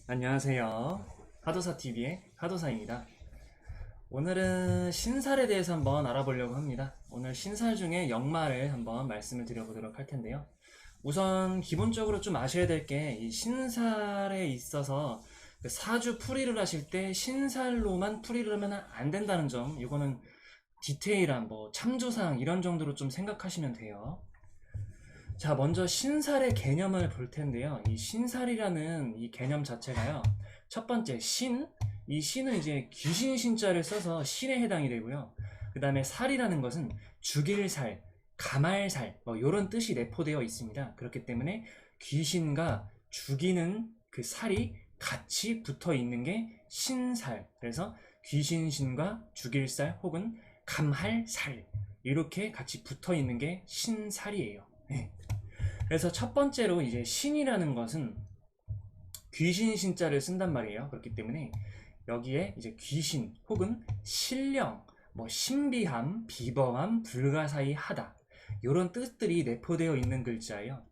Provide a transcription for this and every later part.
안녕하세요. 하도사TV의 하도사입니다. 오늘은 신살에 대해서 한번 알아보려고 합니다. 오늘 신살 중에 역마를 한번 말씀을 드려보도록 할 텐데요. 우선 기본적으로 좀 아셔야 될 게 이 신살에 있어서 그 사주 풀이를 하실 때 신살로만 풀이를 하면 안 된다는 점, 이거는 디테일한 뭐 참조사항 이런 정도로 좀 생각하시면 돼요. 자, 먼저 신살의 개념을 볼 텐데요. 이 신살이라는 이 개념 자체가요. 첫 번째, 신. 이 신은 이제 귀신 신자를 써서 신에 해당이 되고요. 그 다음에 살이라는 것은 죽일 살, 감할 살, 뭐 이런 뜻이 내포되어 있습니다. 그렇기 때문에 귀신과 죽이는 그 살이 같이 붙어 있는 게 신살. 그래서 귀신신과 죽일 살 혹은 감할 살. 이렇게 같이 붙어 있는 게 신살이에요. 네. 그래서 첫 번째로 이제 신이라는 것은 귀신 신자를 쓴단 말이에요. 그렇기 때문에 여기에 이제 귀신 혹은 신령, 뭐 신비함, 비범함, 불가사의하다 이런 뜻들이 내포되어 있는 글자예요.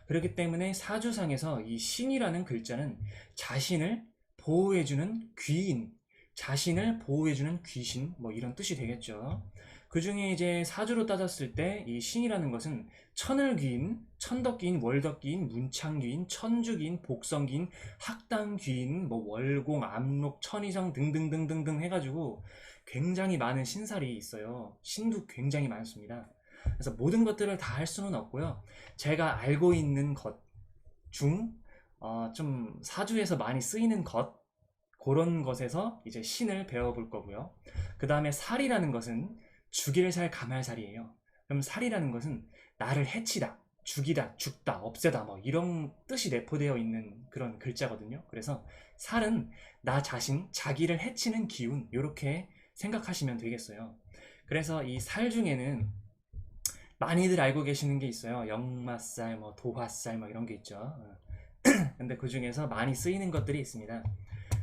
그렇기 때문에 사주상에서 이 신이라는 글자는 자신을 보호해주는 귀인, 자신을 보호해주는 귀신, 뭐 이런 뜻이 되겠죠. 그 중에 이제 사주로 따졌을 때 이 신이라는 것은 천을귀인, 천덕귀인, 월덕귀인, 문창귀인, 천주귀인, 복성귀인, 학당귀인, 뭐 월공, 압록, 천이성 등등등등등 해가지고 굉장히 많은 신살이 있어요. 신도 굉장히 많습니다. 그래서 모든 것들을 다 할 수는 없고요. 제가 알고 있는 것 중, 좀 사주에서 많이 쓰이는 것, 그런 것에서 이제 신을 배워볼 거고요. 그 다음에 살이라는 것은 죽일 살, 감할 살이에요. 그럼 살이라는 것은 나를 해치다, 죽이다, 죽다, 없애다, 뭐 이런 뜻이 내포되어 있는 그런 글자거든요. 그래서 살은 나 자신, 자기를 해치는 기운, 이렇게 생각하시면 되겠어요. 그래서 이 살 중에는 많이들 알고 계시는 게 있어요. 역마살, 뭐 도화살, 뭐 이런 게 있죠. 근데 그 중에서 많이 쓰이는 것들이 있습니다.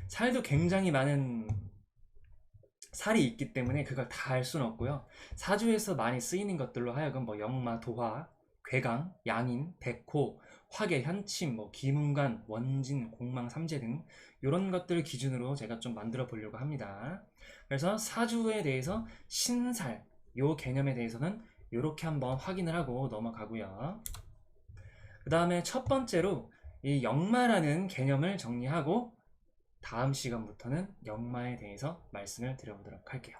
살도 굉장히 많은 살이 있기 때문에 그걸 다 알 수는 없고요. 사주에서 많이 쓰이는 것들로 하여금 뭐 역마, 도화, 괴강, 양인, 백호, 화계, 현침, 뭐 기문관, 원진, 공망, 삼재 등 이런 것들 기준으로 제가 좀 만들어 보려고 합니다. 그래서 사주에 대해서 신살 요 개념에 대해서는 이렇게 한번 확인을 하고 넘어가고요. 그 다음에 첫 번째로 이 역마라는 개념을 정리하고 다음 시간부터는 역마에 대해서 말씀을 드려보도록 할게요.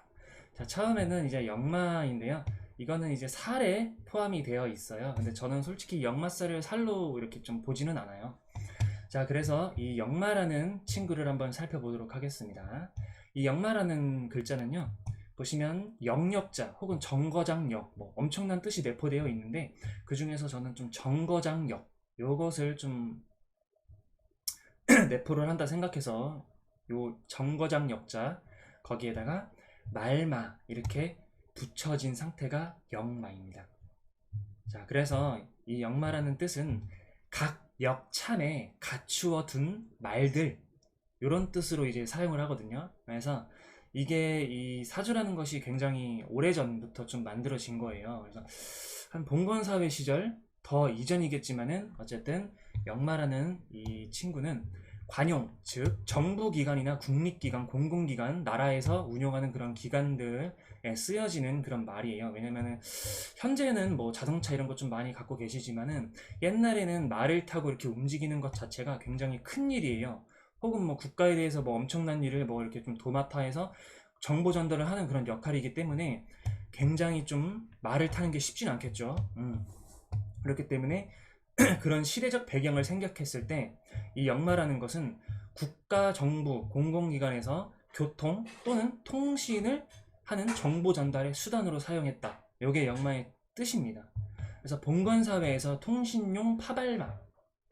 자, 처음에는 이제 역마인데요. 이거는 이제 살에 포함이 되어 있어요. 근데 저는 솔직히 역마살을 살로 이렇게 좀 보지는 않아요. 자, 그래서 이 역마라는 친구를 한번 살펴보도록 하겠습니다. 이 역마라는 글자는요. 보시면 역력자 혹은 정거장역 뭐 엄청난 뜻이 내포되어 있는데 그 중에서 저는 좀 정거장역 요것을 좀 내포를 한다 생각해서 요 정거장 역자 거기에다가 말마 이렇게 붙여진 상태가 역마입니다. 자, 그래서 이 역마라는 뜻은 각 역참에 갖추어 둔 말들 이런 뜻으로 이제 사용을 하거든요. 그래서 이게 이 사주라는 것이 굉장히 오래전부터 좀 만들어진 거예요. 그래서 한 봉건사회 시절 더 이전이겠지만은 어쨌든 역마라는 이 친구는 관용, 즉 정부기관이나 국립기관, 공공기관, 나라에서 운영하는 그런 기관들에 쓰여지는 그런 말이에요. 왜냐면은 현재는 뭐 자동차 이런 것 좀 많이 갖고 계시지만은 옛날에는 말을 타고 이렇게 움직이는 것 자체가 굉장히 큰 일이에요. 혹은 뭐 국가에 대해서 뭐 엄청난 일을 뭐 이렇게 좀 도맡아 해서 정보 전달을 하는 그런 역할이기 때문에 굉장히 좀 말을 타는 게 쉽진 않겠죠. 그렇기 때문에 그런 시대적 배경을 생각했을 때 이 역마라는 것은 국가, 정부, 공공기관에서 교통 또는 통신을 하는 정보 전달의 수단으로 사용했다. 이게 역마의 뜻입니다. 그래서 봉건사회에서 통신용 파발마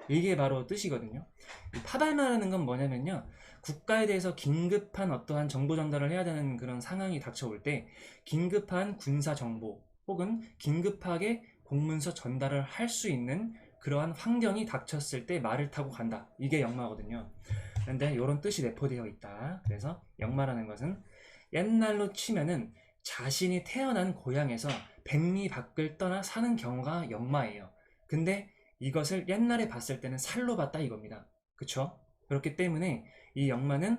이게 바로 뜻이거든요. 이 파발마라는 건 뭐냐면요. 국가에 대해서 긴급한 어떠한 정보 전달을 해야 되는 그런 상황이 닥쳐올 때 긴급한 군사 정보 혹은 긴급하게 공문서 전달을 할 수 있는 그러한 환경이 닥쳤을 때 말을 타고 간다. 이게 역마거든요. 그런데 이런 뜻이 내포되어 있다. 그래서 역마라는 것은 옛날로 치면은 자신이 태어난 고향에서 백리 밖을 떠나 사는 경우가 역마예요. 근데 이것을 옛날에 봤을 때는 살로 봤다 이겁니다. 그쵸? 그렇기 때문에 이 역마는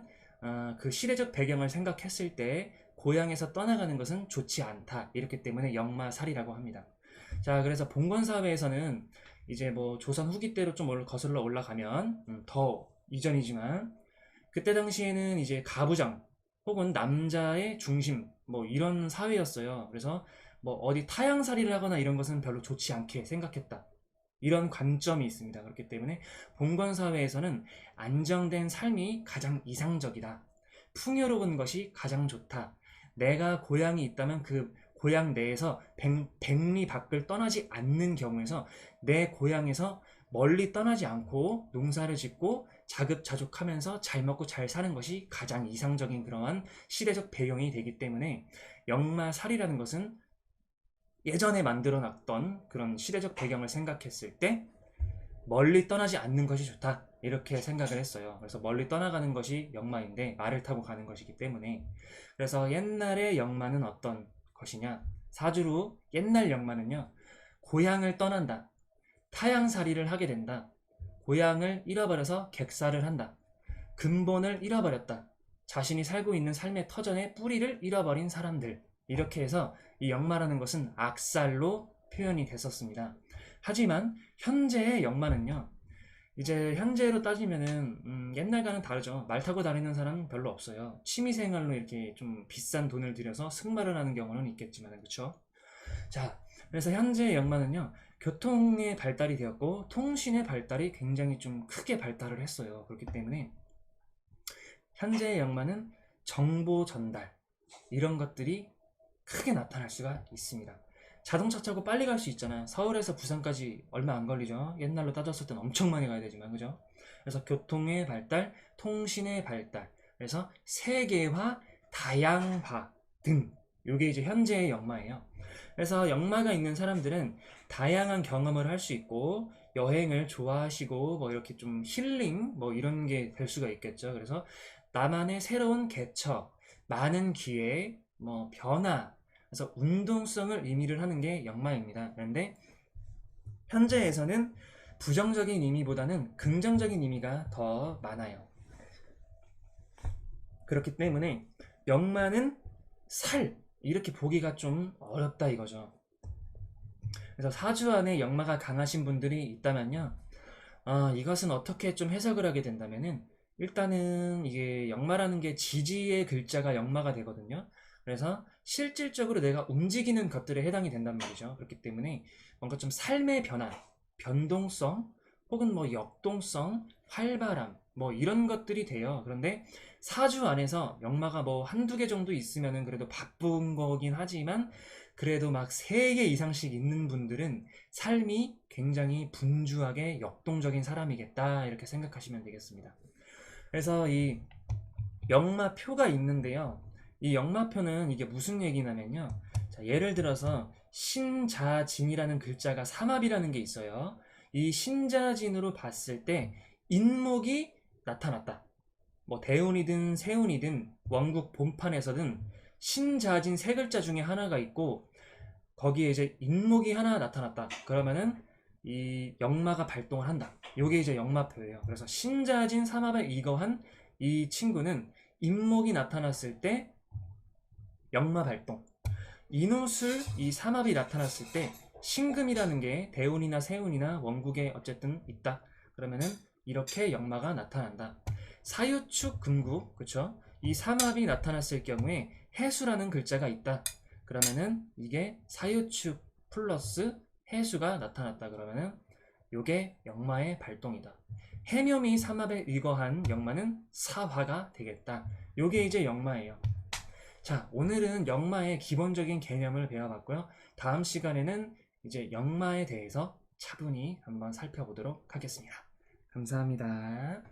그 시대적 배경을 생각했을 때 고향에서 떠나가는 것은 좋지 않다. 이렇기 때문에 역마살이라고 합니다. 자, 그래서 봉건사회에서는 이제 뭐 조선 후기 때로 좀 거슬러 올라가면 더 이전이지만 그때 당시에는 이제 가부장 혹은 남자의 중심 뭐 이런 사회였어요. 그래서 뭐 어디 타향살이를 하거나 이런 것은 별로 좋지 않게 생각했다. 이런 관점이 있습니다. 그렇기 때문에 봉건사회에서는 안정된 삶이 가장 이상적이다. 풍요로운 것이 가장 좋다. 내가 고향이 있다면 그 고향 내에서 백리 밖을 떠나지 않는 경우에서 내 고향에서 멀리 떠나지 않고 농사를 짓고 자급자족하면서 잘 먹고 잘 사는 것이 가장 이상적인 그러한 시대적 배경이 되기 때문에 역마살이라는 것은 예전에 만들어 놨던 그런 시대적 배경을 생각했을 때 멀리 떠나지 않는 것이 좋다. 이렇게 생각을 했어요. 그래서 멀리 떠나가는 것이 역마인데 말을 타고 가는 것이기 때문에 그래서 옛날의 역마는 어떤 것이냐? 사주로 옛날 역마는요. 고향을 떠난다. 타향살이를 하게 된다. 고향을 잃어버려서 객사를 한다. 근본을 잃어버렸다. 자신이 살고 있는 삶의 터전의 뿌리를 잃어버린 사람들. 이렇게 해서 이 역마라는 것은 악살로 표현이 됐었습니다. 하지만 현재의 역마는요. 이제 현재로 따지면은 옛날과는 다르죠. 말 타고 다니는 사람은 별로 없어요. 취미생활로 이렇게 좀 비싼 돈을 들여서 승마를 하는 경우는 있겠지만 그렇죠. 자, 그래서 현재의 역마는요. 교통의 발달이 되었고 통신의 발달이 굉장히 좀 크게 발달을 했어요. 그렇기 때문에 현재의 역마는 정보 전달 이런 것들이 크게 나타날 수가 있습니다. 자동차 타고 빨리 갈 수 있잖아요. 서울에서 부산까지 얼마 안 걸리죠. 옛날로 따졌을 땐 엄청 많이 가야 되지만 그죠? 그래서 교통의 발달, 통신의 발달, 그래서 세계화, 다양화 등 이게 이제 현재의 역마예요. 그래서 역마가 있는 사람들은 다양한 경험을 할 수 있고 여행을 좋아하시고 뭐 이렇게 좀 힐링 뭐 이런 게 될 수가 있겠죠. 그래서 나만의 새로운 개척, 많은 기회, 뭐 변화, 그래서 운동성을 의미를 하는 게 역마입니다. 그런데 현재에서는 부정적인 의미보다는 긍정적인 의미가 더 많아요. 그렇기 때문에 역마는 살 이렇게 보기가 좀 어렵다 이거죠. 그래서 사주 안에 역마가 강하신 분들이 있다면요. 이것은 어떻게 좀 해석을 하게 된다면은 일단은 이게 역마라는 게 지지의 글자가 역마가 되거든요. 그래서 실질적으로 내가 움직이는 것들에 해당이 된단 말이죠. 그렇기 때문에 뭔가 좀 삶의 변화, 변동성, 혹은 뭐 역동성, 활발함, 뭐 이런 것들이 돼요. 그런데 사주 안에서 역마가 뭐 한두 개 정도 있으면은 그래도 바쁜 거긴 하지만 그래도 막 3개 이상씩 있는 분들은 삶이 굉장히 분주하게 역동적인 사람이겠다 이렇게 생각하시면 되겠습니다. 그래서 이 역마표가 있는데요. 이 역마표는 이게 무슨 얘기냐면요. 자, 예를 들어서 신자진이라는 글자가 삼합이라는 게 있어요. 이 신자진으로 봤을 때 인목이 나타났다. 뭐 대운이든 세운이든 원국 본판에서든 신자진 3글자 중에 하나가 있고 거기에 이제 인목이 하나 나타났다. 그러면은 이 역마가 발동을 한다. 요게 이제 역마표예요. 그래서 신자진 삼합에 이거한 이 친구는 인목이 나타났을 때 역마 발동. 인호술 이 삼합이 나타났을 때 신금이라는 게 대운이나 세운이나 원국에 어쨌든 있다. 그러면은 이렇게 역마가 나타난다. 사유축 금국 그쵸? 이 삼합이 나타났을 경우에 해수라는 글자가 있다. 그러면은 이게 사유축 플러스 해수가 나타났다. 그러면은 요게 역마의 발동이다. 해묘미 삼합에 의거한 역마는 사화가 되겠다. 요게 이제 역마예요. 자, 오늘은 역마의 기본적인 개념을 배워봤고요. 다음 시간에는 이제 역마에 대해서 차분히 한번 살펴보도록 하겠습니다. 감사합니다.